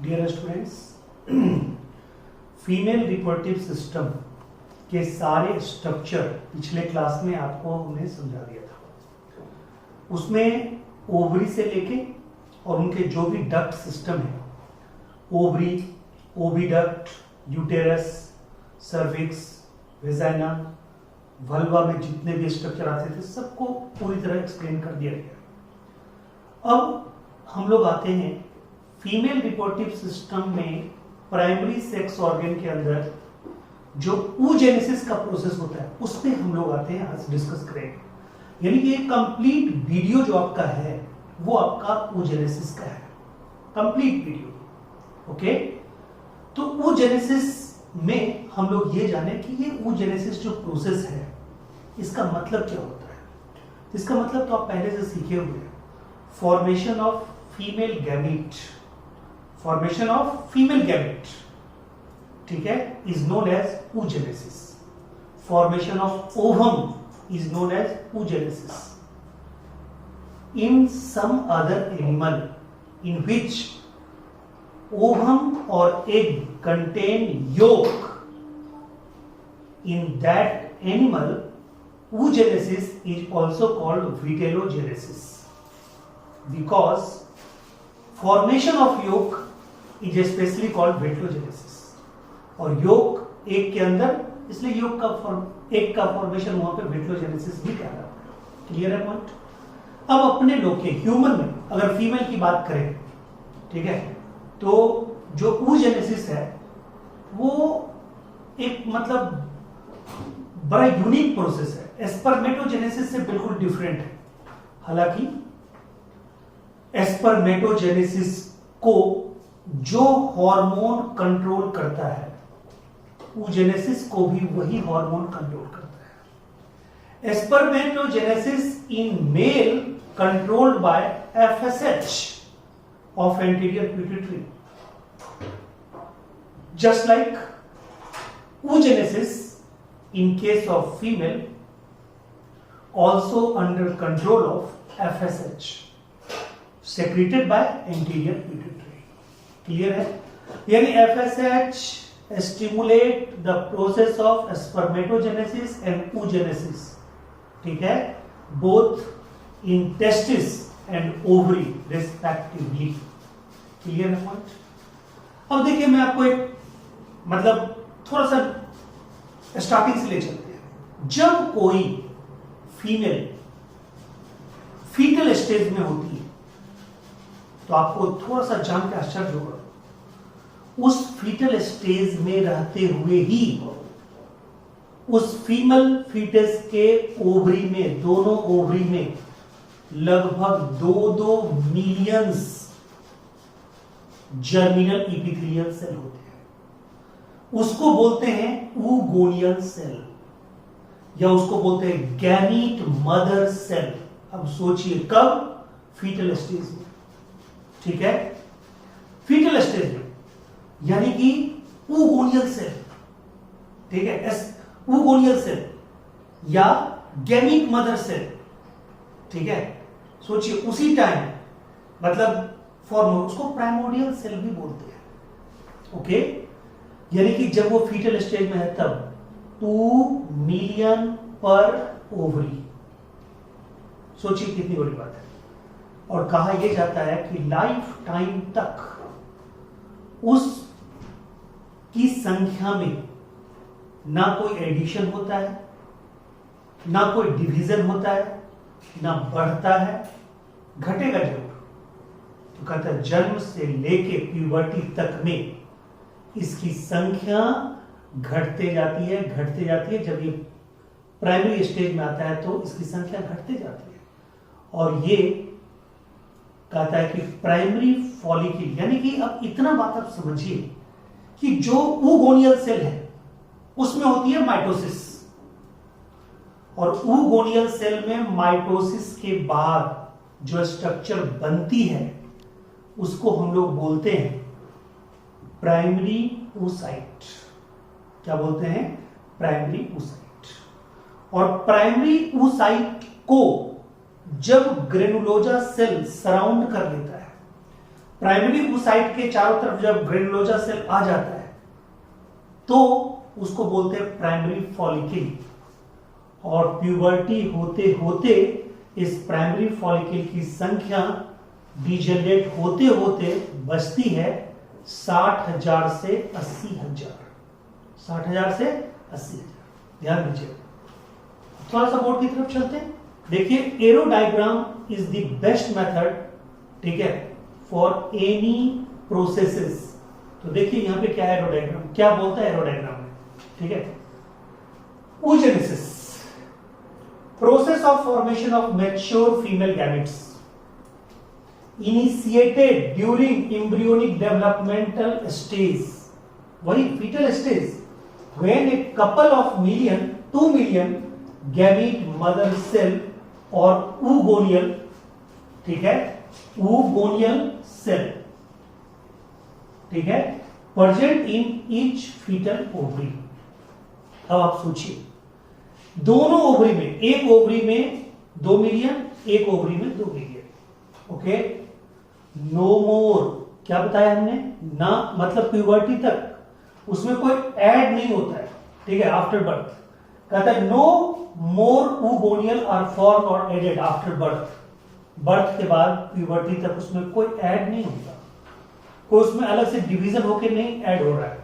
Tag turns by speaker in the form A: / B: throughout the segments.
A: Dear students, female reproductive system के सारे structure पिछले क्लास में आपको हमने समझा दिया था। उसमें ओवरी से लेके और उनके जो भी डक्ट सिस्टम है, ovary, oviduct, uterus, cervix, vagina, vulva में जितने भी स्ट्रक्चर आते थे सबको पूरी तरह एक्सप्लेन कर दिया गया। अब हम लोग आते हैं फीमेल रिप्रोडक्टिव सिस्टम में प्राइमरी सेक्स ऑर्गन के अंदर जो oogenesis का प्रोसेस होता है उस पे हम लोग आते हैं, आज डिस्कस करेंगे। यानी कि एक कंप्लीट वीडियो जो आपका है वो आपका oogenesis का है, कंप्लीट वीडियो। ओके, तो oogenesis में हम लोग ये जाने कि ये oogenesis जो प्रोसेस है इसका मतलब क्या होता है। इसका मतलब तो आप पहले से सीखे हुए हैं, formation of female gamete, formation of female gamete, ठीक है, is known as oogenesis। Formation of ovum is known as oogenesis। in some other animal in which ovum or egg contain yolk, in that animal oogenesis is also called vitellogenesis, because formation of yolk is especially called vitellogenesis। और yolk egg के अंदर, इसलिए yolk का egg का formation वहां पे vitellogenesis भी कहलाता है। क्लियर है पॉइंट। अब अपने लोग के ह्यूमन में अगर फीमेल की बात करें, ठीक है, तो जो oogenesis है वो एक मतलब बड़ा यूनिक प्रोसेस है, स्पर्मेटोजेनेसिस से बिल्कुल डिफरेंट है। हालांकि स्पर्मेटोजेनेसिस को जो हार्मोन कंट्रोल करता है, oogenesis को भी वही हार्मोन कंट्रोल करता है। Spermatogenesis in male controlled by FSH of anterior pituitary, just like oogenesis in case of female also under control of FSH secreted by anterior pituitary। Clear है। यानी FSH stimulate the process of spermatogenesis and oogenesis, ठीक है, both in testis and ovary respectively। Clear है point. अब देखिए मैं आपको एक मतलब थोड़ा सा स्टार्टिंग से ले चलते हैं। जब कोई फीमेल फीटल स्टेज में होती है तो आपको थोड़ा सा जान के आश्चर्य होगा, उस फीटल स्टेज में रहते हुए ही उस फीमेल फीटस के ओवरी में, दोनों ओवरी में लगभग 2 मिलियंस जर्मिनल इपिथेलियल सेल होते हैं। उसको बोलते हैं oogoneal सेल, या उसको बोलते हैं गैमीट मदर सेल। अब सोचिए कब? फीटल स्टेज में, ठीक है, फीटल स्टेज में, यानी कि oogoneal सेल, ठीक है, oogoneal सेल या गैमीट मदर सेल, ठीक है। सोचिए उसी टाइम मतलब फॉर्म, उसको प्राइमोर्डियल सेल भी बोलते हैं। ओके, यानी कि जब वो फीटल स्टेज में है तब 2 मिलियन पर ओवरी। सोचिए कितनी बड़ी बात है। और कहा यह जाता है कि लाइफ टाइम तक उस की संख्या में ना कोई एडिशन होता है, ना कोई डिवीजन होता है, ना बढ़ता है, घटेगा जरूर। तो कहता है जन्म से लेके प्यूबर्टी तक में इसकी संख्या घटते जाती है, घटते जाती है। जब ये प्राइमरी स्टेज में आता है तो इसकी संख्या घटते जाती है। और ये कहता है कि प्राइमरी फॉलिकल, यानी कि अब इतना बात आप समझिए कि जो oogoneal सेल है उसमें होती है माइटोसिस, और oogoneal सेल में माइटोसिस के बाद जो स्ट्रक्चर बनती है उसको हम लोग बोलते हैं प्राइमरी oocyte। क्या बोलते हैं? Primary oocyte। और प्राइमरी oocyte को जब ग्रेनुलोजा सेल सराउंड कर लेता है प्राइमरी oocyte के चारों तरफ जब ग्रेनुलोजा सेल आ जाता है तो उसको बोलते हैं प्राइमरी फॉलिकल, और प्यूबर्टी होते होते इस प्राइमरी फॉलिकल की संख्या डिजेनरेट होते होते बचती है 60,000 से 80,000, 60,000 से 80,000। ध्यान दीजिए, थोड़ा सा बोर्ड की तरफ चलते हैं। देखिए, arrow diagram is the best method, ठीक है, फॉर एनी प्रोसेसेस। तो देखिए यहां पे क्या है एरो डायग्राम, क्या बोलता है एरो डायग्राम में, ठीक है। oogenesis, process of formation of mature female gametes initiated during embryonic developmental stage, वही fetal stage, when a couple of 2 million gamete mother cell or oogonial, ठीक है, oogonial cell, ठीक है, present in each foetal ovary. अब आप सोचिए, दोनों ovary में, एक ओवरी में 2 मिलियन, एक ओवरी में 2 मिलियन। ओके, नो मोर, क्या बताया हमने, ना मतलब प्यूबर्टी तक उसमें कोई ऐड नहीं होता है, ठीक है, आफ्टर बर्थ। कहता है no more oogonal are form or added after birth. Birth के बाद प्यूबर्टी तक उसमें कोई ऐड नहीं होता, कोई उसमें अलग से डिवीजन होके नहीं ऐड हो रहा है,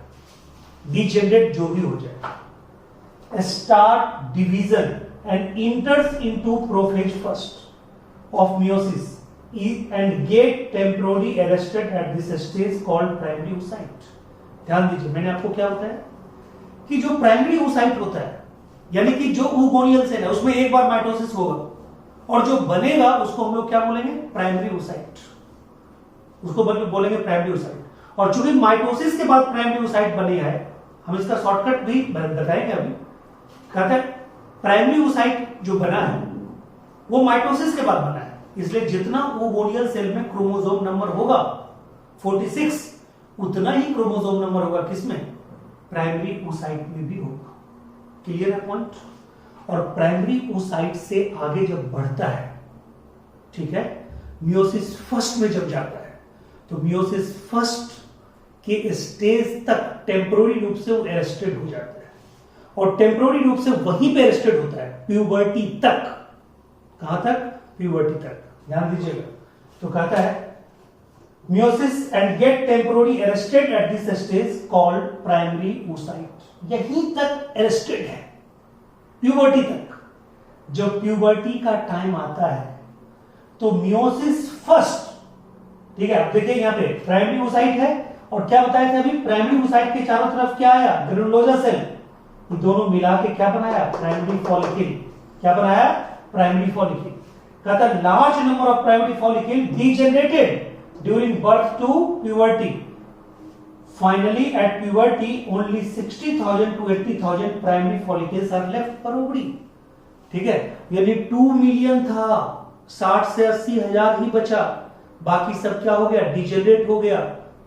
A: डिजेनरेट जो भी हो जाए। Start division and enters into prophase first of meiosis and get temporary arrested at this stage called primary oocyte। ध्यान दीजिए, मैंने आपको क्या बताया कि जो प्राइमरी oocyte होता है, यानी कि जो oogonal सेल है, उसमें एक बार माइटोसिस होगा और जो बनेगा उसको हम लोग क्या बोलेंगे, प्राइमरी oocyte, उसको बोलेंगे प्राइमरी oocyte। और चूंकि माइटोसिस के बाद प्राइमरी oocyte बनी है, हम इसका शॉर्टकट भी बताएंगे अभी। कहते हैं प्राइमरी oocyte जो बना है वो माइटोसिस के बाद बना है, इसलिए जितना oogonal सेल में क्रोमोसोम नंबर होगा 46, उतना ही क्रोमोसोम नंबर होगा किसमें, प्राइमरी oocyte में भी होगा। क्लियर है पॉइंट। और प्राइमरी oocyte से आगे जब बढ़ता है, ठीक है, मियोसिस फर्स्ट में जब जाता है, तो मियोसिस फर्स्ट के स्टेज तक टेम्पोररी रूप से वो अरेस्टेड हो जाता है, और टेम्पोररी रूप से वहीं पे अरेस्टेड होता है प्यूबर्टी तक। कहां तक, प्यूबर्टी तक। ध्यान दीजिएगा, तो कहता है meiosis and get temporary arrested at this stage called primary oocyte। यहीं तक अरेस्टेड है, प्यूबर्टी तक। जब प्यूबर्टी का टाइम आता है तो मियोसिस फर्स्ट, ठीक है, अब देखिए यहां पे प्राइमरी oocyte है, और क्या बताया था अभी, प्राइमरी oocyte के चारों तरफ क्या आया, ग्रेनुलोजा सेल, ये दोनों मिला के क्या बनाया, प्राइमरी फॉलिकल। क्या बनाया, प्राइमरी फॉलिकल। कहता है large number of primary follicle degenerated during birth to puberty. Finally at puberty only 60,000 to 80,000 primary follicles are left per ovary. ठीक है, यानी 2 मिलियन था, 60 से 80,000 ही बचा, बाकी सब क्या हो गया, डिजेनरेट हो गया।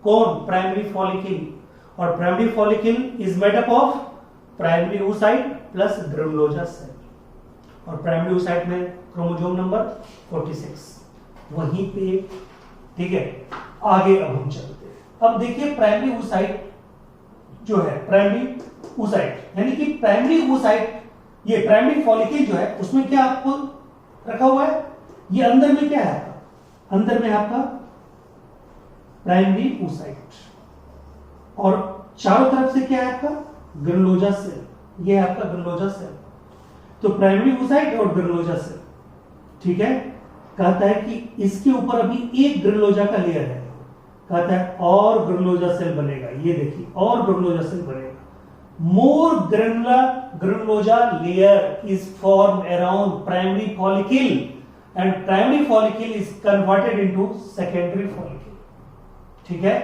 A: कौन, प्राइमरी फॉलिकल। और primary follicle is made up of primary oocyte plus granulosa cell, और प्राइमरी oocyte में क्रोमोसोम नंबर 46 वहीं पे। ठीक है, आगे अब हम चलते हैं। अब देखिए प्राइमरी oocyte जो है, प्राइमरी oocyte यानी कि प्राइमरी oocyte, ये प्राइमरी फॉलिकल जो है उसमें क्या आपको रखा हुआ है, ये अंदर में क्या है, अंदर में आपका प्राइमरी oocyte, और चारों तरफ से क्या है आपका ग्रेनुलोजा सेल, ये है आपका ग्रेनुलोजा सेल। तो प्राइमरी oocyte और ग्रेनुलोजा सेल, ठीक है। कहता है कि इसके ऊपर अभी एक ग्रेनुलोजा का लेयर है, कहता है और ग्रेनुलोजा सेल बनेगा, ये देखिए और ग्रेनुलोजा सेल बनेगा। More granulosa layer is form around primary follicle and primary follicle is converted into secondary follicle. ठीक है,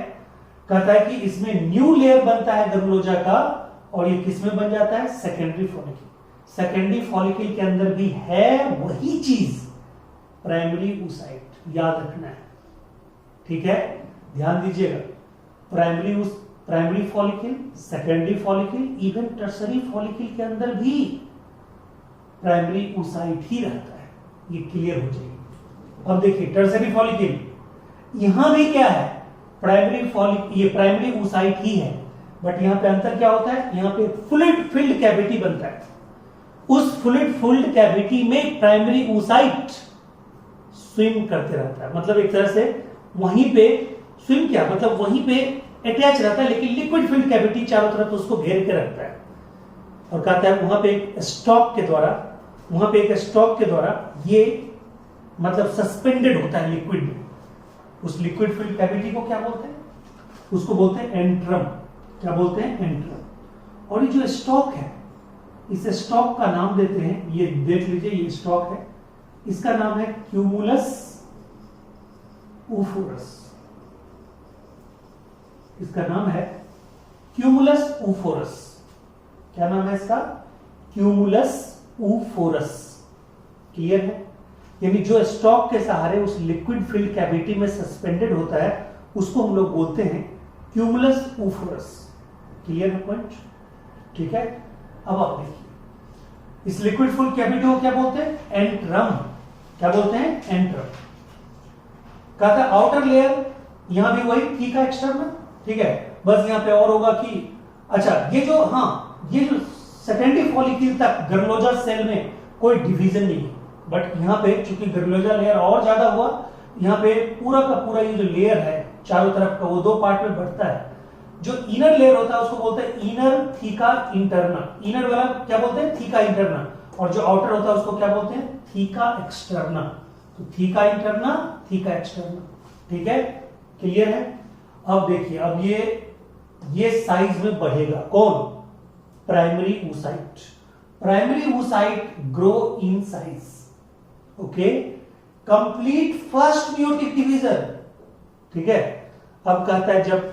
A: कहता है कि इसमें न्यू लेयर बनता है ग्रेनुलोजा का, और ये किसमें बन जाता है, सेकेंडरी फॉलिकल। सेकेंडरी फॉलिकल के अंदर भी है वही चीज, प्राइमरी oocyte, याद रखना है। ठीक है, ध्यान दीजिएगा, primary follicle, secondary follicle, even tertiary follicle के अंदर भी प्राइमरी oocyte ही रहता है, ये क्लियर हो जाएगी। अब देखिए टर्सरी फॉलिकल, यहां भी क्या है, प्राइमरी फॉलिक, ये प्राइमरी oocyte ही है, बट यहां पे अंतर क्या होता है, यहां पे फ्लूइड फिल्ड कैविटी बनता है। उस फ्लूइड फिल्ड कैविटी में प्राइमरी oocyte स्विम करते रहता है, मतलब एक तरह से वहीं पे स्विम, क्या मतलब वहीं पे अटैच रहता है, लेकिन लिक्विड फिल्ड कैविटी चारों तरफ उसको घेर के रखता है। और कहता है वहां पे एक स्टॉक के द्वारा ये मतलब सस्पेंडेड होता है लिक्विड में। उस लिक्विड फिल्ड कैविटी को क्या बोलते हैं, उसको बोलते हैं एंट्रम। क्या बोलते हैं, एंट्रम। और ये जो स्टॉक है, इस स्टॉक का नाम देते हैं, ये देख लीजिए, ये स्टॉक है, इसका नाम है क्यूमुलस ऊफोरस। इसका नाम है क्यूमुलस ऊफोरस। क्या नाम है इसका, क्यूमुलस ऊफोरस। क्लियर है, यानी जो स्टॉक के सहारे उस लिक्विड फिल्ड कैविटी में सस्पेंडेड होता है, उसको हम लोग बोलते हैं क्यूमुलस ऊफोरस। क्लियर है पॉइंट, ठीक है। अब आप देखिए, इस लिक्विड फिल्ड कैविटी को क्या बोलते हैं, एंट्रम। क्या बोलते हैं, एंट्रम। कहता है आउटर लेयर, यहां भी वही थीका एक्सटर्नल, ठीक है, बस यहां पे और होगा कि अच्छा ये जो सेकेंडरी फॉलिक्यूल तक गर्लोजा सेल में कोई डिवीजन नहीं है, बट यहां पे चूंकि गर्लोजा लेयर और ज्यादा हुआ, यहां पे पूरा का पूरा ये जो लेयर है चारों तरफ का, वो दो पार्ट में बढ़ता है। जो इनर लेयर होता है उसको बोलते हैं इनर थीका इंटरना। इनर वाला क्या बोलते हैं, थीका इंटरना। और जो आउटर होता है उसको क्या बोलते हैं, थीका एक्सटर्ना। तो थीका इंटरना, थीका एक्सटर्ना, ठीक है, क्लियर है। अब देखिए, अब ये साइज में बढ़ेगा, कौन, primary oocyte। Primary oocyte grow in size, okay, complete first meiotic division, ठीक है। अब कहता है जब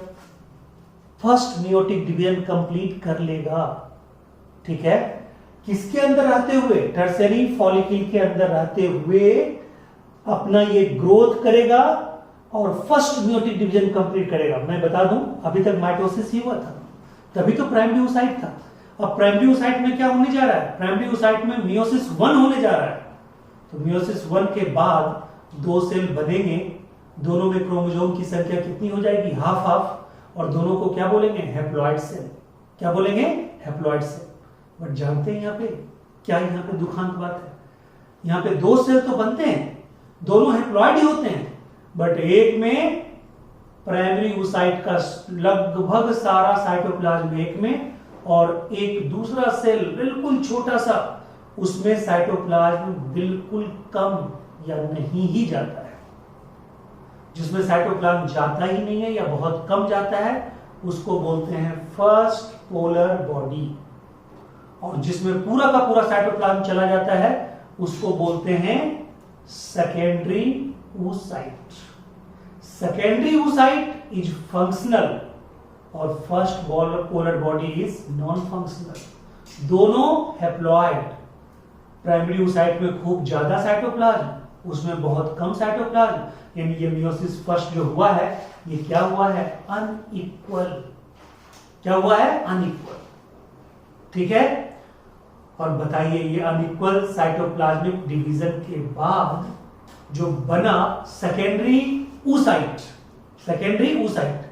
A: फर्स्ट मियोटिक डिवीजन कंप्लीट कर लेगा, ठीक है, किसके अंदर रहते हुए, टर्सरी फॉलिकल के अंदर रहते हुए अपना ये ग्रोथ करेगा और फर्स्ट मियोटिक डिवीजन कंप्लीट करेगा। मैं बता दूं, अभी तक माइटोसिस ही हुआ था, तभी तो प्राइमरी oocyte था। अब प्राइमरी oocyte में क्या होने जा रहा है, प्राइमरी oocyte में मियोसिस 1 होने जा रहा है। तो मियोसिस 1 के बाद दो सेल बनेंगे, दोनों में क्रोमोसोम की संख्या कितनी हो जाएगी, हाफ हाफ, और दोनों को क्या बोलेंगे, हैप्लॉइड सेल। क्या बोलेंगे, हैप्लॉइड सेल। बट जानते हैं यहाँ पे क्या, यहाँ पे दुखांत बात है, यहाँ पे दो सेल तो बनते हैं, दोनों हैप्लॉइड ही होते हैं, बट एक में प्राइमरी oocyte का लगभग सारा साइटोप्लाज्म एक में, और एक दूसरा सेल बिल्कुल छोटा सा, उसमें साइटोप्लाज्म बिल्कुल कम या नहीं ही जाता है। जिसमें साइटोप्लाज्म जाता ही नहीं है या बहुत कम जाता है, उसको बोलते हैं फर्स्ट पोलर बॉडी। और जिसमें पूरा का पूरा साइटोप्लाज्म चला जाता है, उसको बोलते हैं secondary oocyte। Secondary oocyte is functional और first polar body is non functional. दोनों हैप्लॉइड, प्राइमरी oocyte में खूब ज्यादा साइटोप्लाज्म, उसमें बहुत कम साइटोप्लाज्म, यानी ये मियोसिस फर्स्ट जो हुआ है, ये क्या हुआ है, अनइक्वल। क्या हुआ है, अनइक्वल, ठीक है। और बताइए, ये अनइक्वल साइटोप्लाज्मिक डिवीजन के बाद जो बना सेकेंडरी oocyte, सेकेंडरी oocyte,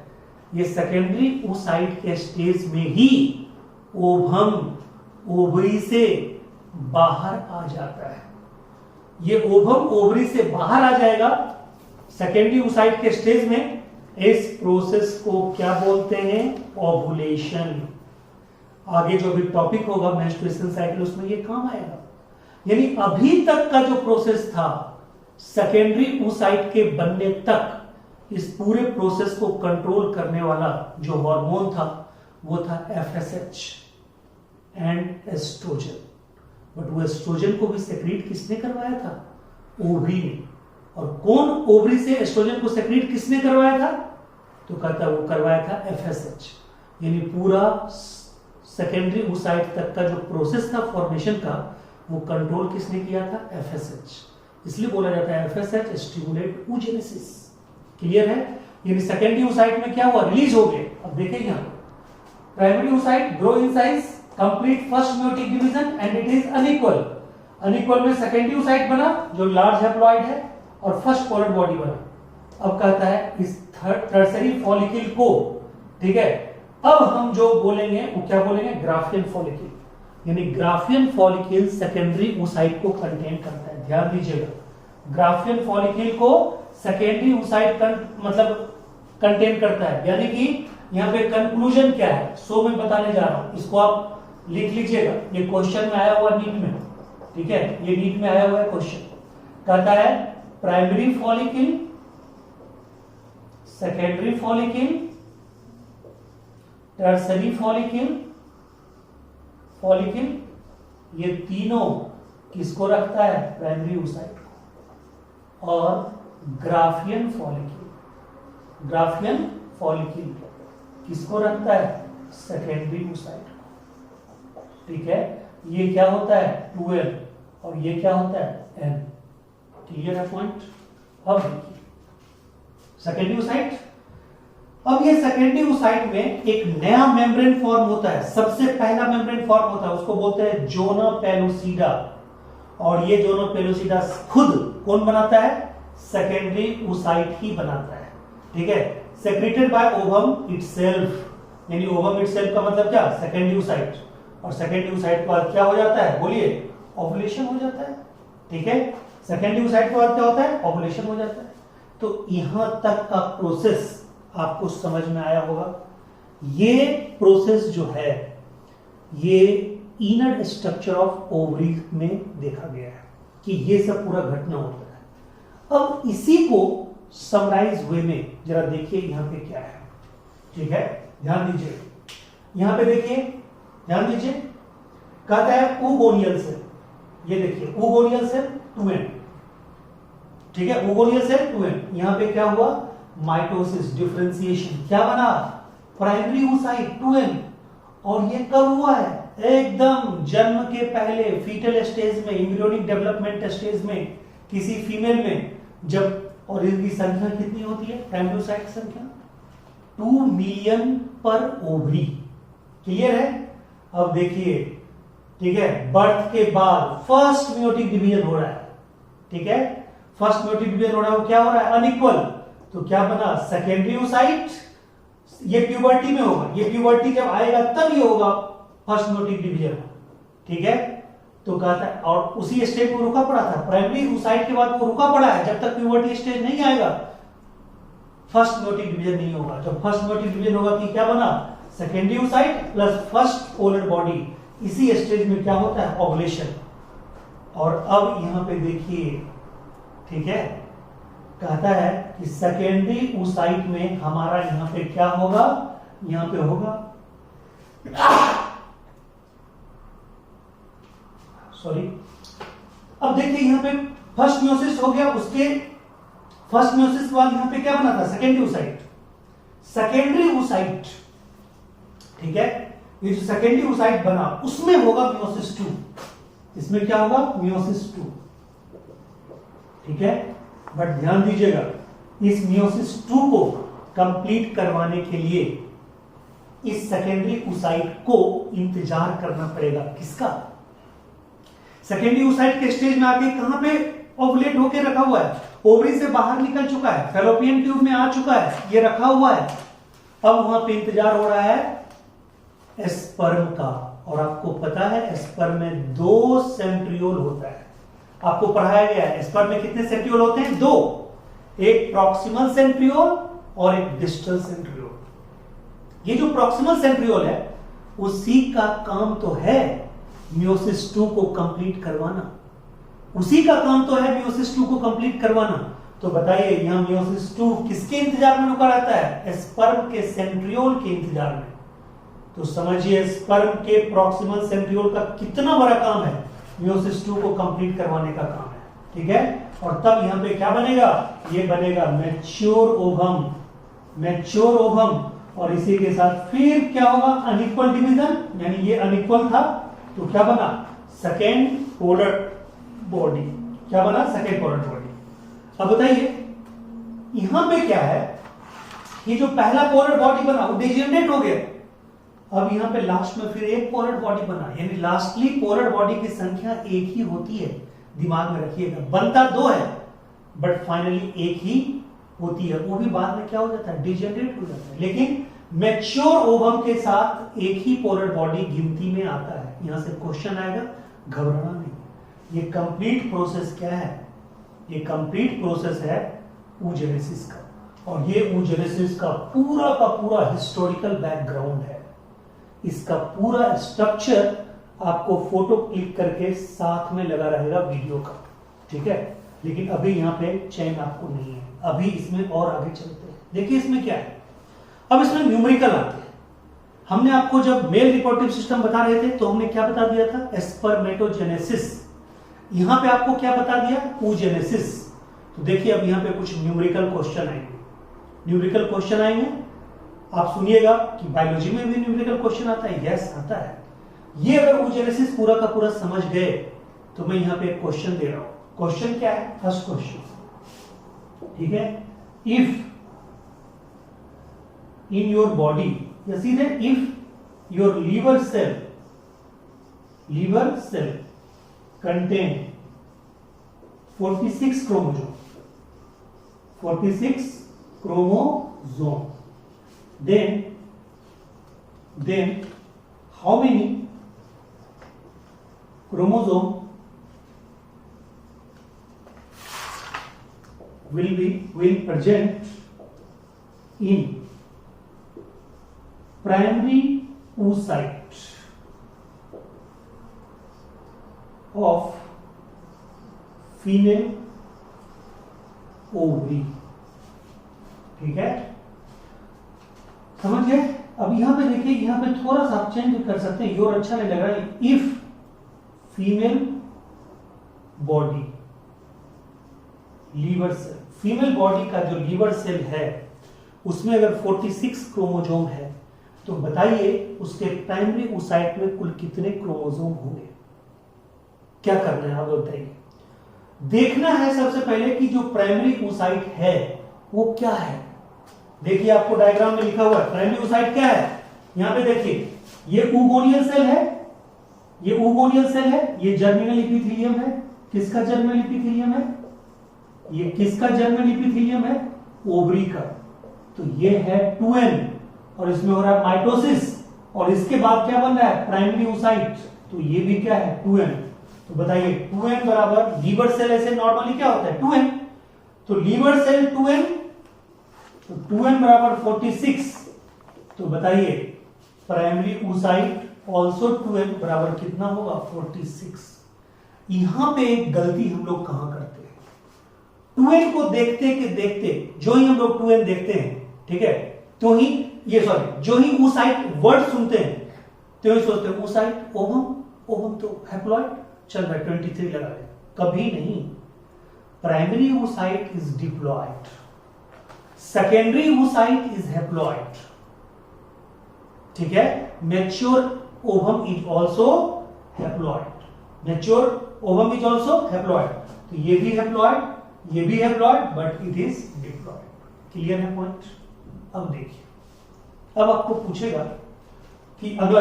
A: ये सेकेंडरी oocyte के स्टेज में ही ओवम ओवरी से बाहर आ जाता है। ये ओवम ओवरी से बाहर आ जाएगा सेकेंडरी oocyte के स्टेज में। इस प्रोसेस को क्या बोलते हैं, ओवुलेशन। आगे जो भी टॉपिक होगा मेंस्ट्रुएशन साइकिल, उसमें ये काम आएगा। यानी अभी तक का जो प्रोसेस था सेकेंडरी oocyte के बनने तक, इस पूरे प्रोसेस को कंट्रोल करने वाला जो हार्मोन था, वो था FSH एंड एस्ट्रोजन। बट वो एस्ट्रोजन को भी सेक्रेट किसने करवाया था, ओवरी ने। और कौन ओवरी से एस्ट्रोजन को सेक्रेट किसने करवाया था, तो कहता वो करवाया था FSH। यानी पूरा सेकेंडरी oocyte तक का जो प्रोसेस था फॉर्मेशन का, वो कंट्रोल किसने किया था, FSH। इसलिए बोला जाता है FSH स्टिमुलेट oogenesis। क्लियर है। यानी सेकेंडरी oocyte में क्या हुआ, रिलीज हो गए। अब देखिए यहां primary oocyte grow in size, complete first meiotic division and it is unequal. Unequal में सेकेंडरी oocyte बना जो लार्ज हैप्लॉइड है, और फर्स्ट पोलर बॉडी बना। अब कहता है इस टर्सरी फॉलिकल को, ठीक है, अब हम जो बोलेंगे वो क्या बोलेंगे, ग्राफियन फॉलिकल, यानी ग्राफियन फॉलिकल सेकेंडरी oocyte को कंटेन करता है। ध्यान दीजिएगा, ग्राफियन फॉलिकल को सेकेंडरी oocyte मतलब कंटेन करता है, यानी कि यहाँ पे कंक्लूजन क्या है सो मैं बताने जा रहा हूं, इसको आप लिख लीजिएगा, ये क्वेश्चन में आया हुआ नीट में, ठीक है, ये नीट में आया हुआ है क्वेश्चन। कहता है primary follicle, secondary follicle, tertiary follicle, ये तीनों किसको रखता है, प्राइमरी oocyte को। और ग्राफियन फॉलिकल किसको रखता है, सेकेंडरी oocyte को, ठीक है। ये क्या होता है 2n और ये क्या होता है n। क्लियर है पॉइंट। अब देखिए सेकेंडरी oocyte, अब ये सेकेंडरी oocyte में एक नया मेम्ब्रेन फॉर्म होता है, सबसे पहला मेम्ब्रेन फॉर्म होता है, उसको बोलते हैं जोना पेलुसिडा। और ये जोना पेलुसिडा खुद कौन बनाता है, सेकेंडरी oocyte ही बनाता है, ठीक है। सेक्रेटेड बाय ओवम इटसेल्फ, यानी ओवम इटसेल्फ का मतलब क्या, सेकेंडरी oocyte, और सेकेंडरी oocyte के बाद क्या हो जाता है, बोलिए, ओवुलेशन हो जाता है, ठीक है। सेकेंडरी oocyte के बाद क्या होता है, ओवुलेशन हो जाता है। तो यहां तक का प्रोसेस आपको समझ में आया होगा। ये प्रोसेस जो है ये इनर स्ट्रक्चर ऑफ ओवरी में देखा गया है कि ये सब पूरा घटना होता है। अब इसी को समराइज वे में जरा देखिए यहां पे क्या है, ठीक है, ध्यान दीजिए, यहां पे देखिए, ध्यान दीजिए, कहता है oogonial सेल, ये देखिए oogonial सेल 2n, ठीक है, oogonial सेल 2n। यहां पे क्या हुआ, माइटोसिस, डिफरेंशिएशन, क्या बना, प्राइमरी oocyte 2n। और ये कब हुआ है, एकदम जन्म के पहले फीटल स्टेज में, एम्ब्रियोनिक डेवलपमेंट स्टेज में किसी फीमेल में, जब, और इनकी संख्या कितनी होती है, प्राइमरी oocyte की संख्या 2 मिलियन पर ओवरी। क्लियर है। अब देखिए, ठीक है, बर्थ के बाद फर्स्ट मियोटिक डिवीजन हो रहा है, ठीक है, फर्स्ट मियोटिक डिवीजन हो रहा है, वो क्या हो रहा है, अनइक्वल। तो क्या बना, सेकेंडरी oocyte, ये प्यूबर्टी में होगा, ये प्यूबर्टी जब आएगा तब ये होगा फर्स्ट मियोटिक डिवीजन, ठीक है। तो कहता है, और उसी स्टेज में रुका पड़ा था, प्राइमरी oocyte के बाद वो रुका पड़ा है, जब तक प्यूबर्टी स्टेज नहीं आएगा फर्स्ट मियोटिक डिवीजन नहीं होगा। जब फर्स्ट मियोटिक डिवीजन होगा कि क्या बना, secondary oocyte plus first polar body, इसी स्टेज में क्या होता है, ओवुलेशन। और अब यहां पे देखिए, ठीक है, कहता है कि सेकेंडरी oocyte में हमारा यहां पे क्या होगा, यहां पे होगा, सॉरी, अब देखिए यहां पे फर्स्ट मियोसिस हो गया, उसके फर्स्ट मियोसिस के बाद यहां पे क्या बना था, सेकेंडरी oocyte, ठीक है। ये जो सेकेंडरी oocyte बना उसमें होगा मियोसिस 2, इसमें क्या होगा, मियोसिस 2, ठीक है। बट ध्यान दीजिएगा, इस मियोसिस 2 को कंप्लीट करवाने के लिए इस सेकेंडरी oocyte को इंतजार करना पड़ेगा, किसका, सेकेंडरी oocyte के स्टेज में आके कहां पे ओवुलेट होके रखा हुआ है, ओवरी से बाहर निकल चुका है, फैलोपियन ट्यूब में आ चुका है, ये रखा हुआ है। अब वहां पे इंतजार हो रहा है स्पर्म का। और आपको पता है स्पर्म में 2 सेंट्रियोल होता है, आपको पढ़ाया गया है स्पर्म में कितने सेंट्रियोल होते हैं, 2, एक प्रॉक्सिमल सेंट्रियोल और एक डिस्टल सेंट्रियोल। ये जो प्रॉक्सिमल सेंट्रियोल है उसी का काम तो है मियोसिस 2 को कंप्लीट करवाना, उसी का काम तो है मियोसिस 2 को कंप्लीट करवाना। तो बताइए यहां मियोसिस 2 किसके इंतजार में रुका रहता है, स्पर्म के सेंट्रियोल के इंतजार में। तो समझिए स्पर्म के प्रॉक्सिमल सेंट्रियोल का कितना बड़ा काम है, मियोसिस 2 को कंप्लीट करवाने का काम है, ठीक है। और तब यहां पे क्या बनेगा, ये बनेगा मैच्योर ओवम, और इसी के साथ फिर क्या होगा, अनइक्वल डिवीजन, यानी ये अनइक्वल था तो क्या बना, सेकेंड पोलर बॉडी, क्या बना, सेकेंड पोलर बॉडी। अब बताइए यहां पे क्या है, ये जो पहला पोलर बॉडी बना वो डिजेनरेट हो गया, अब यहां पे लास्ट में फिर एक पोलर बॉडी बना, यानी लास्टली पोलर बॉडी की संख्या एक ही होती है, दिमाग में रखिएगा, बनता 2 है बट फाइनली एक ही होती है वो भी बाद में क्या हो जाता है, डिजेनरेट हो जाता है। लेकिन मैच्योर ओवम के साथ एक ही पोलर बॉडी गिनती में आता है। यहां से क्वेश्चन आएगा, घबराना नहीं। ये कंप्लीट प्रोसेस क्या है, ये कंप्लीट प्रोसेस है oogenesis का, और ये oogenesis का पूरा हिस्टोरिकल बैकग्राउंड है। इसका पूरा स्ट्रक्चर आपको फोटो क्लिक करके साथ में लगा रहेगा वीडियो का, ठीक है। लेकिन अभी यहाँ पे चैन आपको नहीं है, अभी इसमें और आगे चलते हैं। देखिए इसमें क्या है, अब इसमें न्यूमेरिकल आते हैं। हमने आपको जब मेल रिप्रोडक्टिव सिस्टम बता रहे थे तो हमने क्या बता दिया था, स्पर्मेटोजेनेसिस। यहां पे आपको क्या बता दिया, oogenesis। तो देखिए अब यहां पे कुछ न्यूमेरिकल क्वेश्चन आएंगे, न्यूमेरिकल क्वेश्चन आएंगे। आप सुनिएगा कि बायोलॉजी में भी न्यूमेरिकल क्वेश्चन आता है, यस आता है। ये अगर oogenesis पूरा का पूरा समझ गए तो मैं यहां पे एक क्वेश्चन दे रहा हूं। क्वेश्चन क्या है, फर्स्ट क्वेश्चन, ठीक है। इफ in your body, या सीधे if your liver cell contain 46 chromosome, 46 chromosome, then how many chromosome will present in primary oocyte of female ovary, ठीक है, समझ गए। अब यहां पे देखिए, यहां पे थोड़ा सा आप चेंज कर सकते हैं, योर अच्छा नहीं लग रहा है। If female body liver cell, female body का जो लीवर सेल है उसमें अगर 46 क्रोमोसोम है तो बताइए उसके प्राइमरी oocyte में कुल कितने क्रोमोसोम होंगे। क्या करना है आप बताइए। देखना है सबसे पहले कि जो प्राइमरी oocyte है वो क्या है। देखिए आपको डायग्राम में लिखा हुआ है प्राइमरी oocyte क्या है। यहां पे देखिए ये oogonial सेल है, ये oogonial सेल है, ये जर्मिनल एपिथेलियम है। किसका जर्मिनल एपिथेलियम है, ये किसका जर्मिनल एपिथेलियम है, ओवरी का। तो ये है 2n और इसमें हो रहा है माइटोसिस, और इसके बाद क्या बन रहा है, प्राइमरी oocyte। तो ये भी क्या है 2n। तो बताइए 2n बराबर, लीवर सेल ऐसे नॉर्मली क्या होता है 2n, तो लीवर सेल 2n, तो 2n बराबर 46। तो बताइए प्राइमरी oocyte ऑल्सो 2n बराबर कितना होगा 46। यहां पे एक गलती हम लोग कहां करते हैं, 2n को देखते के देखते जो ही हम लोग 2n देखते हैं, ठीक है, तो ही ये सॉरी जो ही oocyte वर्ड सुनते हैं तो ही सोचते हैं oocyte ओवम, ओवम तो हैप्लॉइड, चल मैं 23 लगा दे। कभी नहीं, primary oocyte is diploid, secondary oocyte is haploid, ठीक है। Mature ovum is also haploid, mature ovum is also haploid. तो ये भी हैप्लॉइड, ये भी haploid, but it is diploid. Clear है पॉइंट। अब देखिए, अब आपको पूछेगा कि अगला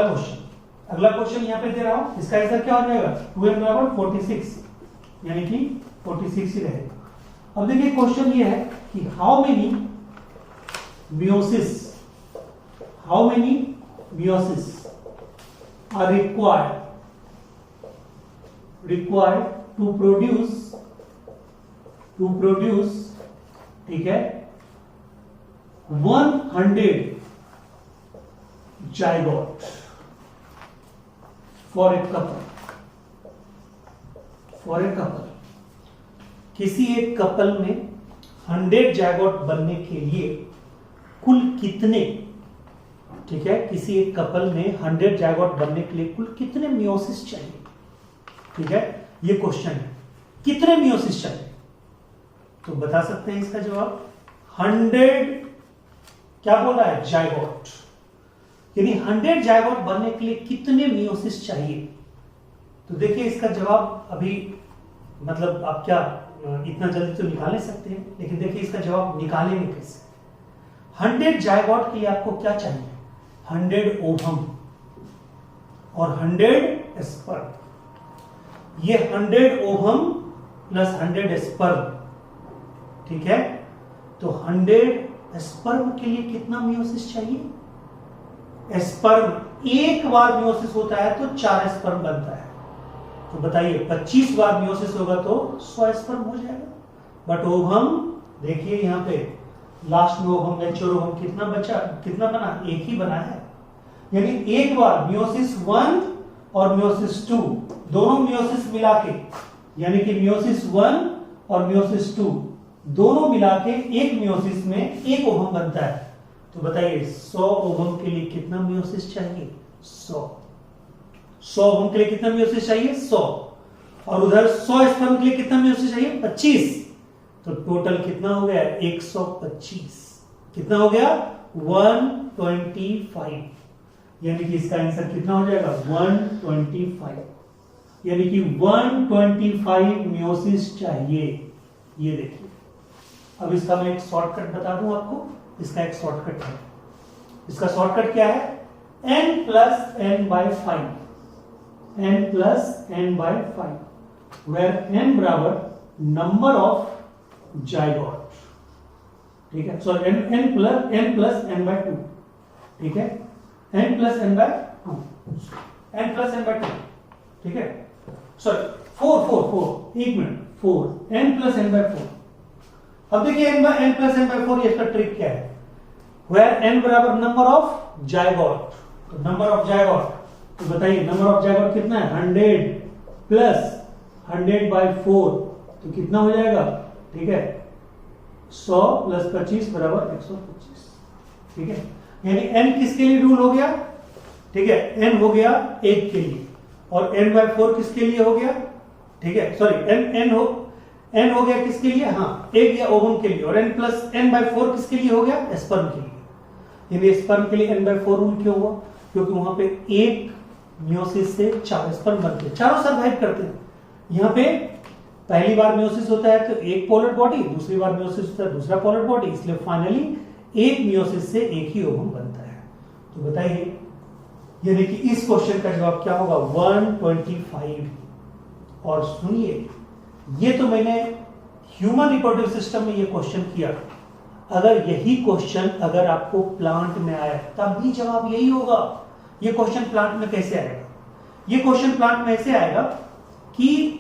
A: क्वेश्चन यहां पे दे रहा हूं, इसका आंसर क्या हो जाएगा 2n बराबर 46, यानी कि 46 ही रहेगा। अब देखिए क्वेश्चन ये है कि how many meiosis are required to produce, ठीक है, 100 zygote for a couple। किसी एक कपल में 100 जायगोट बनने के लिए कुल कितने, ठीक है, किसी एक कपल में 100 जायगोट बनने के लिए कुल कितने मियोसिस चाहिए, ठीक है, ये क्वेश्चन है, कितने मियोसिस चाहिए। तो बता सकते हैं इसका जवाब 100 क्या बोल रहा है जायगोट, यानी 100 जायगोट बनने के लिए कितने मियोसिस चाहिए। तो देखिए इसका जवाब अभी मतलब आप क्या इतना जल्दी तो निकाल नहीं सकते हैं, लेकिन देखिए इसका जवाब निकालेंगे कैसे। 100 जायगोट के लिए आपको क्या चाहिए, 100 ओवम और 100 स्पर्म। ये 100 ओवम प्लस 100 स्पर्म, ठीक है। तो तो 100 स्पर्म के लिए कितना मियोसिस चाहिए? स्पर्म एक बार मियोसिस होता है तो 4 स्पर्म बनता है। तो बताइए 25 बार मियोसिस होगा तो 100 स्पर्म हो जाएगा। बट ओवम देखिए यहाँ पे लास्ट में ओवम मैच्योर ओवम कितना बचा, कितना बना? एक ही बना है। यानी एक बार मियोसिस 1 और मियोसिस 2 दोनों मियोसिस मिला के, यानी कि मियोसिस 1 और मियोसिस 2 दोनों मिला के एक मियोसिस में एक ओवम बनता है। तो बताइए 100 ओवम के लिए कितना मियोसिस चाहिए? 100 ओवम के लिए कितना मियोसिस चाहिए? 100। और उधर 100 स्पर्म के लिए कितना मियोसिस चाहिए? 25। तो टोटल कितना हो गया? 125। कितना हो गया? 125। यानी कि इसका आंसर कितना हो जाएगा? 125। यानी कि 125 मियोसिस चाहिए। ये देखिए, अब इसका मैं एक शॉर्टकट बता दूं आपको। इसका एक शॉर्टकट है। इसका शॉर्टकट क्या है? n plus n by 5, n plus n by 5, where n बराबर नंबर ऑफ जाइगोट, ठीक है। Sorry n plus n by 2, ठीक है। n plus n by 2, n plus n by 2, ठीक है। सॉरी 4 एक minute, 4 n plus n by 4। अब देखिए n प्लस n बाय 4, ये इसका ट्रिक क्या है? वेयर n बराबर नंबर ऑफ जाइगोट, तो नंबर ऑफ जाइगोट, तो बताइए नंबर ऑफ जाइगोट कितना है? 100 प्लस 100 बाय 4, तो कितना हो जाएगा? ठीक है, 100 प्लस 25 बराबर 125, ठीक है। यानी n किसके लिए रूल हो गया? ठीक है, n हो गया 1 के लिए, और n बाय 4 किसके लिए हो गया? ठीक है, सॉरी n हो गया किसके लिए? हाँ, एक या ओवम के लिए, और n प्लस n बाय 4 किसके लिए हो गया? स्पर्म के लिए। यानी स्पर्म के लिए n बाय 4 रूल क्यों हुआ? क्योंकि वहां पे एक मियोसिस से 4 स्पर्म बनते हैं, चारों सर्वाइव करते हैं। यहाँ पे पहली बार मियोसिस होता है तो एक पोलर बॉडी, दूसरी बार मियोसिस होता है दूसरा पोलर बॉडी, इसलिए फाइनली एक मियोसिस से एक ही ओवम बनता है। तो बताइए, यानी कि इस क्वेश्चन का जवाब क्या होगा? 125। और सुनिए, ये तो मैंने ह्यूमन रिप्रोडक्टिव सिस्टम में ये क्वेश्चन किया। अगर यही क्वेश्चन अगर आपको प्लांट में आया तब भी जवाब यही होगा। ये क्वेश्चन प्लांट में कैसे आएगा? ये क्वेश्चन प्लांट में ऐसे आएगा कि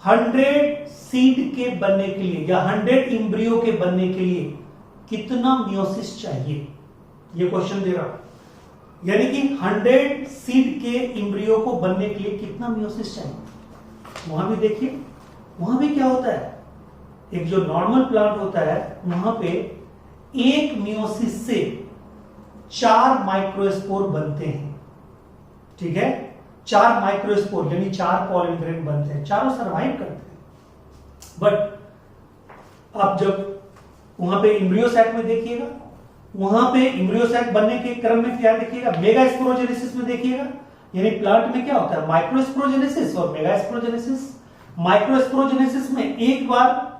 A: 100 सीड के बनने के लिए या 100 एम्ब्रियो के बनने के लिए कितना मियोसिस चाहिए, ये क्वेश्चन दे रहा हूं। यानी कि 100 सीड के एम्ब्रियो को बनने के लिए कितना मियोसिस चाहिए। वहां भी देखिए, वहां भी क्या होता है? एक जो नॉर्मल प्लांट होता है वहां पे एक मियोसिस से 4 माइक्रोस्पोर बनते हैं, ठीक है। 4 माइक्रोस्पोर यानी 4 पॉलन ग्रेन बनते हैं, चारों सर्वाइव करते हैं। बट आप जब वहां पे एम्ब्रियो सैक में देखिएगा, वहां पे एम्ब्रियो सैक बनने के क्रम में क्या देखिएगा? मेगा स्पोरोजेनेसिस में देखिएगा। यानी प्लांट में क्या होता है? माइक्रोस्पोरोजेनेसिस और मेगा स्पोरोजेनेसिस। माइक्रोस्पोरोजेनेसिस में एक बार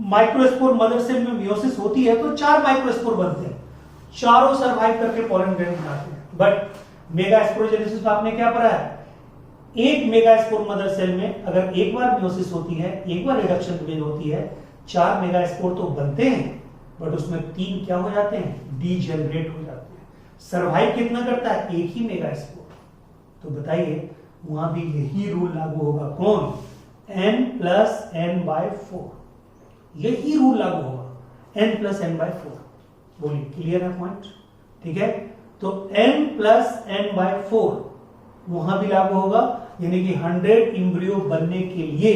A: माइक्रोस्पोर मदर सेल में मियोसिस होती है तो 4 माइक्रोस्पोर बनते हैं, चारों सर्वाइव करके पॉलन ग्रेन बनाते हैं। बट मेगा स्पोरोजेनेसिस में आपने क्या पढ़ा है? एक मेगा स्पोर मदर सेल में अगर एक बार मियोसिस होती है, एक बार रिडक्शन फेज होती है, 4 मेगा स्पोर तो बनते हैं, बट उसमें 3 क्या हो जाते हैं? डीजेनरेट हो जाते हैं। सर्वाइव कितना करता है? एक ही मेगा स्पोर। तो बताइए, वहां भी यही रूल लागू होगा। कौन? n प्लस n बाय 4, यही रूल लागू होगा, n प्लस n बाय 4। बोलिए, क्लियर है पॉइंट? ठीक है, तो n प्लस n बाय 4 वहां भी लागू होगा। यानी कि 100 एम्ब्रियो बनने के लिए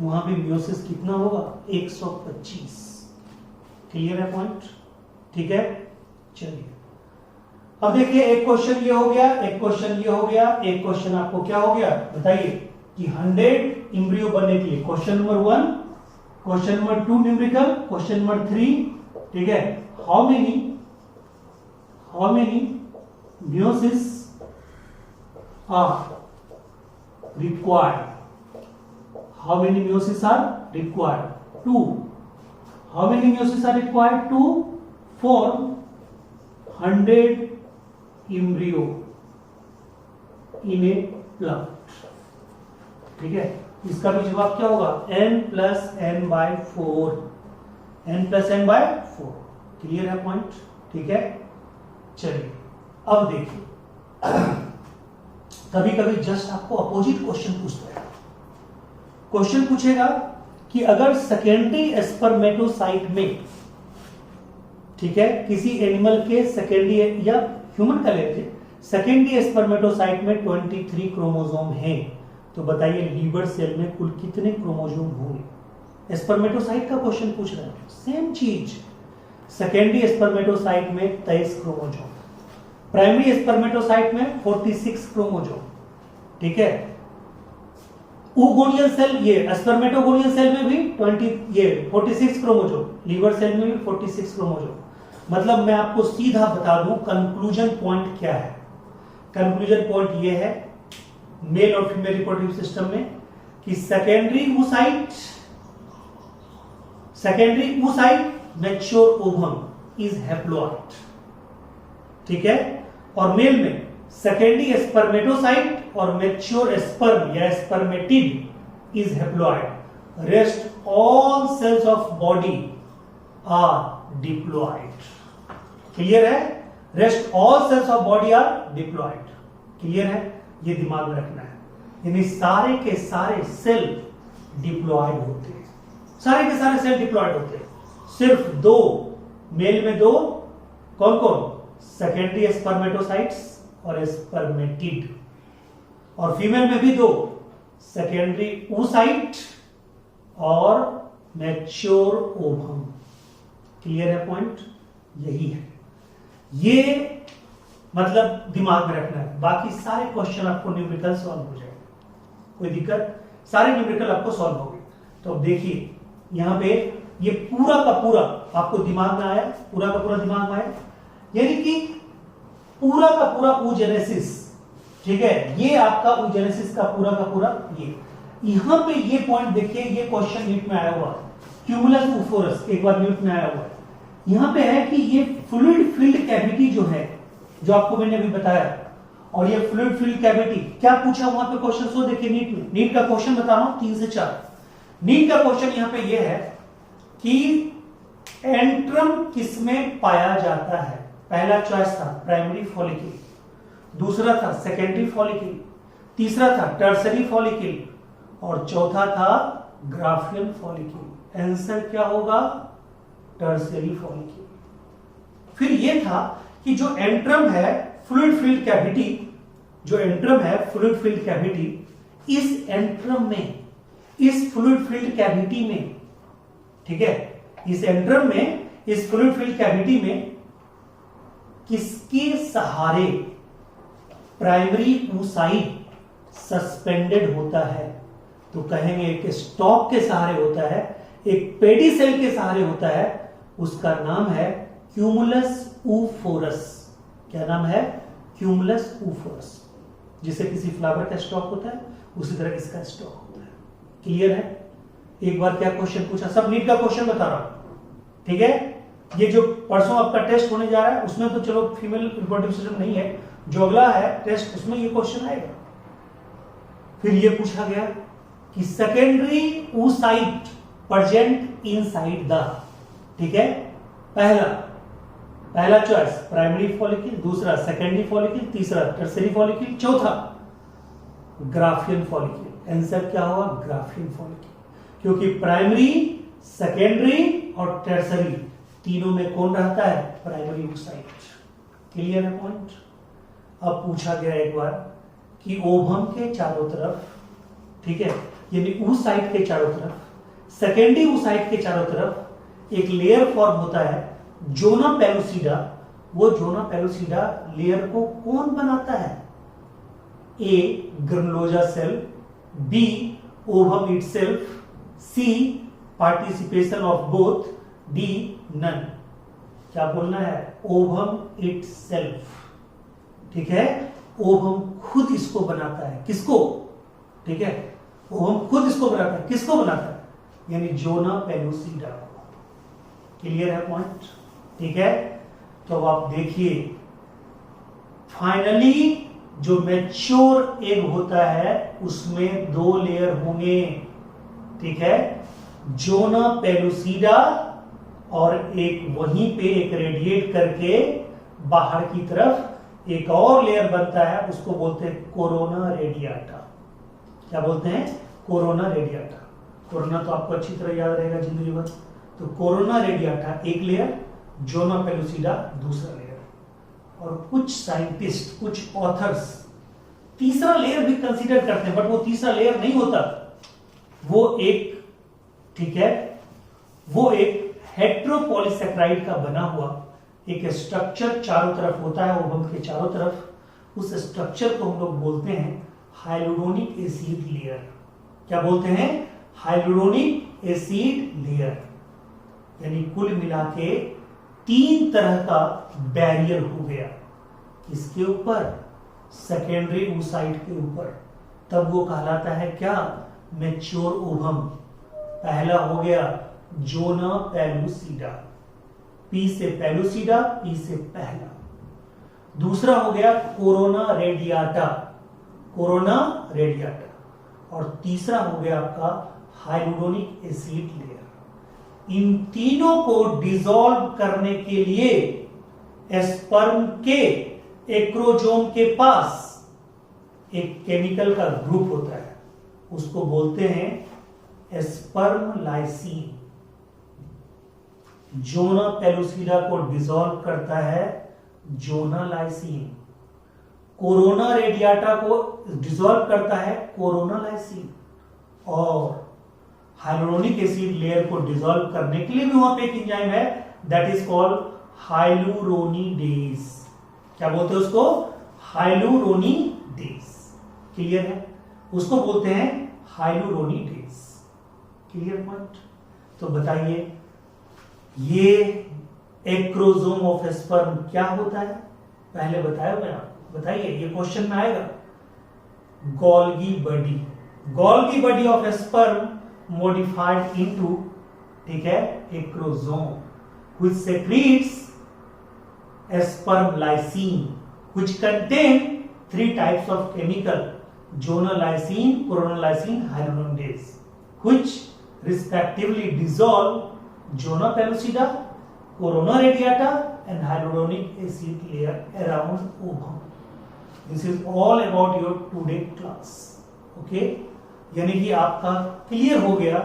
A: वहां भी मियोसिस कितना होगा? 125। क्लियर है पॉइंट? ठीक है, चलिए अब देखिए, एक क्वेश्चन ये हो गया, एक क्वेश्चन ये हो गया, एक क्वेश्चन आपको क्या हो गया बताइए कि 100 एम्ब्रियो बनने के लिए question number 1, question number 2 numerical, question number 3, ठीक है। How many meiosis are required? How many meiosis are required? 2. How many meiosis are required to form 100 embryo in a plant? ठीक है, इसका भी जवाब क्या होगा? n plus n by 4। n+n/4। Clear है पॉइंट? ठीक है, चलिए अब देखिए, कभी कभी जस्ट आपको अपोजिट क्वेश्चन पूछता है। क्वेश्चन पूछेगा कि अगर सेकेंडरी स्पर्मेटोसाइट में, ठीक है, किसी एनिमल के सेकेंडरी या ह्यूमन का लेते, सेकेंडरी स्पर्मेटोसाइट में 23 क्रोमोसोम हैं, तो बताइए लीवर सेल में कुल कितने क्रोमोसोम होंगे? स्पर्मेटोसाइट का क्वेश्चन पूछ रहा है। सेम चीज, सेकेंडरी स्पर्मेटोसाइट में 23 क्रोमोसोम, प्राइमरी स्पर्मेटोसाइट में 46 क्रोमोसोम, ठीक है। oogonial सेल, ये स्पर्मेटोगोनियल सेल में भी 46 क्रोमोसोम, लीवर सेल में भी 46 क्रोमोसोम। मतलब मैं आपको सीधा बता दूं कंक्लूजन पॉइंट क्या है। कंक्लूजन पॉइंट ये है मेल और फीमेल रिप्रोडक्टिव सिस्टम में कि secondary oocyte mature ovum is haploid, ठीक है। और मेल में सेकेंडरी स्पर्मेटोसाइट और मैच्योर स्पर्म या spermatid is haploid. Rest all cells of body are diploid. Clear है? Rest all cells of body are diploid. Clear है? ये दिमाग में रखना है, यानी सारे के सारे सेल डिप्लॉइड होते हैं, सारे के सारे सेल डिप्लॉइड होते हैं। सिर्फ दो, मेल में दो, कौन कौन? सेकेंडरी स्पर्मेटोसाइट्स और स्पर्मेटिड, और फीमेल में भी दो, सेकेंडरी oocyte और मैच्योर ओवम। क्लियर है पॉइंट? यही है, ये मतलब दिमाग में रखना है। बाकी सारे क्वेश्चन आपको न्यूमेरिकल सॉल्व हो जाएंगे, कोई दिक्कत, सारे न्यूमेरिकल आपको सॉल्व हो गए। तो अब देखिए यहां पे ये पूरा का पूरा आपको दिमाग में आया, पूरा का पूरा दिमाग में आया, यानी कि पूरा का पूरा oogenesis, ठीक है, ये आपका oogenesis का पूरा ये। यहां पे ये पॉइंट देखिए, ये क्वेश्चन नीट में आया हुआ क्यूमुलस ऊफोरस, एक बार नीट में आया हुआ है। यहां पे है कि ये फ्लूइड फिल्ड कैविटी जो है, जो आपको मैंने अभी बताया, और ये फ्लूइड फिल्ड कैविटी क्या पूछा वहां पे क्वेश्चन, सो देखिए नीट में, नीट का क्वेश्चन बता रहा हूं 3 से 4। नीट का क्वेश्चन यहां पे ये है कि एंट्रम किसमें पाया जाता है? पहला चॉइस था प्राइमरी फॉलिकल, दूसरा था सेकेंडरी फॉलिकल, तीसरा था टर्सरी फॉलिकल, और चौथा था ग्राफियन फॉलिकल। आंसर क्या होगा? Tertiary follicle. फिर यह था कि जो एंट्रम है फ्लूइड फिल्ड कैविटी, जो एंट्रम है फ्लूइड फिल्ड कैविटी, इस एंट्रम में, इस फ्लूइड फिल्ड कैविटी में, ठीक है, इस एंट्रम में, इस फ्लूइड फिल्ड कैविटी में किसके सहारे प्राइमरी oocyte सस्पेंडेड होता है? तो कहेंगे एक स्टॉक के सहारे होता है, एक पेडिसेल के सहारे होता है, उसका नाम है क्यूमुलस ऊफोरस। क्या नाम है? क्यूमुलस ऊफोरस। जिसे किसी फ्लावर का स्टॉक होता है उसी तरह इसका स्टॉक होता है। क्लियर है? एक बार क्या क्वेश्चन पूछा, सब नीट का क्वेश्चन बता रहा हूं, ठीक है। ये जो परसों आपका टेस्ट होने जा रहा है उसमें तो चलो फीमेल रिप्रोडक्टिव सिस्टम नहीं है, जो अगला है टेस्ट उसमें ये क्वेश्चन आएगा। फिर ये पूछा गया कि secondary oocyte present inside the, ठीक है, पहला चॉइस प्राइमरी फॉलिकल, दूसरा सेकेंडरी फॉलिकल, तीसरा टर्सरी फॉलिकल, चौथा ग्राफियन फॉलिकल। आंसर क्या होगा? ग्राफियन फॉलिकल, क्योंकि प्राइमरी, सेकेंडरी और टर्सरी तीनों में कौन रहता है? Primary oocyte। क्लियर है पॉइंट? अब पूछा गया एक बार कि ओवम के चारों तरफ, ठीक है, यानी oocyte के चारों तरफ, सेकेंडरी oocyte के चारों तरफ एक लेयर फॉर्म होता है जोना पेलुसिडा। वो जोना पेलुसिडा लेयर को कौन बनाता है? A granulosa cell, B ovum itself, C participation of both, D none. क्या बोलना है? ओवम इटसेल्फ, ठीक है, ओवम खुद इसको बनाता है। किसको? ठीक है, ओवम खुद इसको बनाता है। किसको बनाता है? यानी जोना पेलुसिडा को। क्लियर है पॉइंट? ठीक है, तो अब आप देखिए फाइनली जो मैच्योर एग होता है उसमें 2 लेयर होंगे, ठीक है, जोना पेलुसिडा और एक वहीं पे एक रेडिएट करके बाहर की तरफ एक और लेयर बनता है, उसको बोलते हैं कोरोना रेडियाटा। क्या बोलते हैं? Corona radiata. कोरोना तो आपको अच्छी तरह याद रहेगा जिंदगी भर। तो कोरोना रेडियाटा एक लेयर, जोना पेलुसिडा दूसरा लेयर। और कुछ साइंटिस्ट, कुछ ऑथर्स तीसरा लेयर भी कंसीडर करते हैं, बट वो तीसरा लेयर नहीं होता, वो एक, ठीक है, वो एक हेट्रोपॉलीसैकेराइड का बना हुआ एक स्ट्रक्चर चारों तरफ होता है, ओवम के चारों तरफ। उस स्ट्रक्चर को हम लोग बोलते हैं हाइलुरोनिक एसिड लेयर। क्या बोलते हैं? Hyaluronic acid layer. यानी कुल मिला के 3 तरह का बैरियर हो गया। इसके ऊपर सेकेंडरी oocyte के ऊपर, तब वो कहलाता है क्या? Mature ovum. पहला हो गया जोना पेलुसिडा, पी से पेलुसिडा, पी से पहला। दूसरा हो गया कोरोना रेडियाटा, कोरोना रेडियाटा। और तीसरा हो गया आपका हाइलुरोनिक एसिड लेयर। इन तीनों को डिसॉल्व करने के लिए स्पर्म के एक्रोजोम के पास एक केमिकल का ग्रुप होता है, उसको बोलते हैं स्पर्म लाइसीन। जोना पेलुसिडा को डिसॉल्व करता है जोना लाइसीन, कोरोना रेडियाटा को डिसॉल्व करता है कोरोना लाइसीन, और हाइलुरोनिक एसिड लेयर को डिसॉल्व करने के लिए भी वहां पे एक एंजाइम है, दैट इज कॉल्ड हाइलुरोनिडेज। क्या बोलते हैं उसको? हाइलुरोनिडेज। क्लियर है? उसको बोलते हैं हाइलुरोनिडेज। Clear point? तो बताइए ये एक्रोजोम ऑफ स्पर्म क्या होता है? पहले बताया मैं आपको, बताइए, ये क्वेश्चन में आएगा। Golgi body, Golgi body of sperm modified into, ठीक है, acrosome which secretes sperm lysine which contain 3 types of chemical, zona lysine, corona lysine, hyaluronidase, which respectively dissolve zona pellucida, corona radiata and hyaluronic acid layer around ovum. This is all about your today class. Okay? यानी कि आपका clear हो गया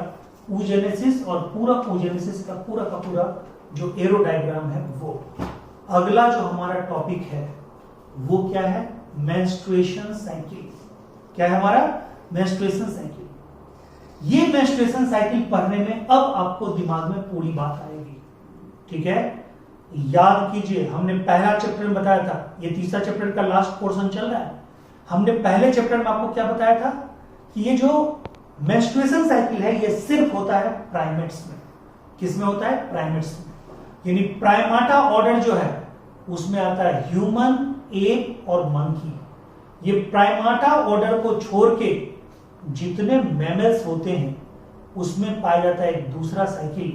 A: oogenesis और पूरा oogenesis का पूरा जो एरो डायग्राम है वो। अगला जो हमारा टॉपिक है वो क्या है? Menstruation cycle. क्या है हमारा? Menstruation cycle. ये मेंस्ट्रुएशन साइकिल पढ़ने में अब आपको दिमाग में पूरी बात आएगी, ठीक है? याद कीजिए, हमने पहला चैप्टर में बताया था, ये तीसरा चैप्टर का लास्ट पोर्शन चल रहा है। हमने पहले चैप्टर में आपको क्या बताया था कि ये जो मेंस्ट्रुएशन साइकिल है ये सिर्फ होता है प्राइमेट्स में। किसमें होता है? प्राइमेट्स में। यानी प्राइमाटा ऑर्डर जो है उसमें आता है ह्यूमन, एप और मंकी। ये प्राइमाटा ऑर्डर को छोड़ के जितने मैमल्स होते हैं उसमें पाया जाता है एक दूसरा साइकिल,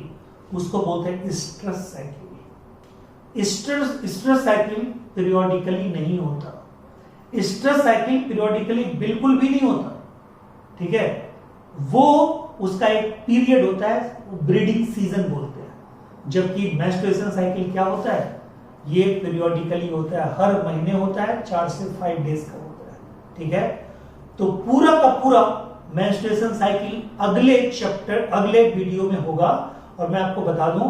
A: उसको बोलते हैं stress cycle. Stress cycle periodically नहीं होता, स्ट्रेस साइकिल पीरियोडिकली बिल्कुल भी नहीं होता, ठीक है? वो उसका एक पीरियड होता है, ब्रीडिंग सीजन बोलते हैं। जबकि मेंस्ट्रुएशन साइकिल क्या होता है? ये पीरियोडिकली होता है, हर महीने होता है, 4 से 5 डेज का होता है, ठीक है? तो पूरा का पूरा मेंस्ट्रुएशन साइकिल अगले चैप्टर, अगले वीडियो में होगा। और मैं आपको बता दूं,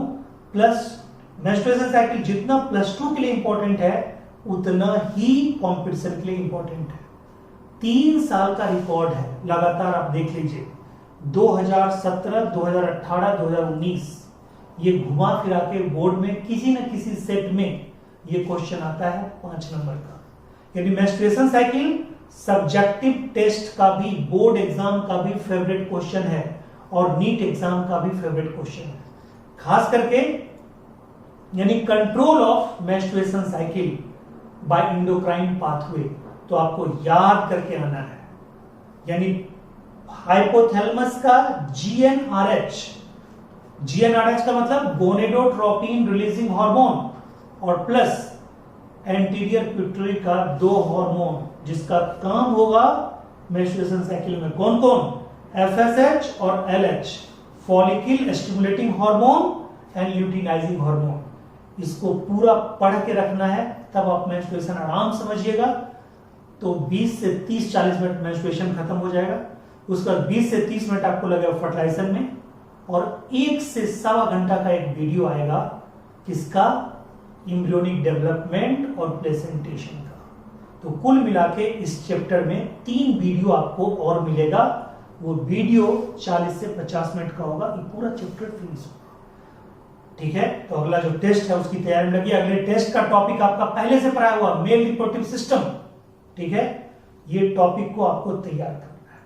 A: प्लस मेंस्ट्रुएशन साइकिल जितना +2 के लिए इंपॉर्टेंट है उतना ही कॉम्पिटिशन के लिए इंपॉर्टेंट है। 3 साल का रिकॉर्ड है लगातार, आप देख लीजिए, 2017, 2018, 2019, ये घुमा फिरा के बोर्ड में किसी न किसी सेट में ये क्वेश्चन आता है 5 नंबर का। यानी मेंस्ट्रुएशन साइकिल सब्जेक्टिव टेस्ट का भी, बोर्ड एग्जाम का भी फेवरेट क्वेश्चन है और नीट एग्जाम का भी फेवरेट क्वेश्चन है, खास करके यानी control of menstruation cycle bye endocrine pathway. तो आपको याद करके आना है, यानी हाइपोथैलेमस का GnRH, GnRH का मतलब गोनेडोट्रोपिन रिलीजिंग हार्मोन, और प्लस एंटीरियर पिट्यूटरी का 2 हार्मोन जिसका काम होगा मेंस्ट्रुएशन साइकिल में। कौन कौन? FSH और LH, follicle stimulating hormone and luteinizing hormone, इसको पूरा पढ़ के रखना है, तब आप मेंस्ट्रुएशन आराम समझिएगा। तो 20 से 30-40 मिनट मेंस्ट्रुएशन खत्म हो जाएगा। उसके बाद 20 से 30 मिनट आपको लगेगा फर्टिलाइजेशन में, और 1 से सवा घंटा का एक वीडियो आएगा किसका, एम्ब्रियोनिक डेवलपमेंट और प्लेसेंटेशन का। तो कुल मिला के इस चैप्टर में 3 वीडियो आपको और मिलेगा। वो वीडियो 40 से 50 मिनट का होगा, ये पूरा चैप्टर फिनिश होगा। ठीक है, तो अगला जो टेस्ट है उसकी तैयारी में लगी। अगले टेस्ट का टॉपिक आपका पहले से पढ़ा हुआ मेल रिप्रोडक्टिव सिस्टम। ठीक है, ये टॉपिक को आपको तैयार करना है,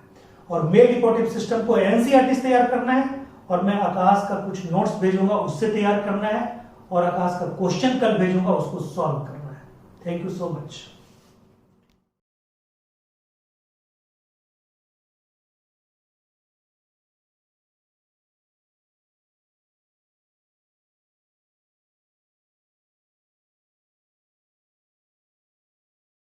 A: और मेल रिप्रोडक्टिव सिस्टम को एनसीईआरटी से तैयार करना है, और मैं आकाश का कुछ नोट्स भेजूंगा उससे तैयार करना है, और आकाश का क्वेश्चन कल भेजूंगा उसको सॉल्व करना है। Thank you so much.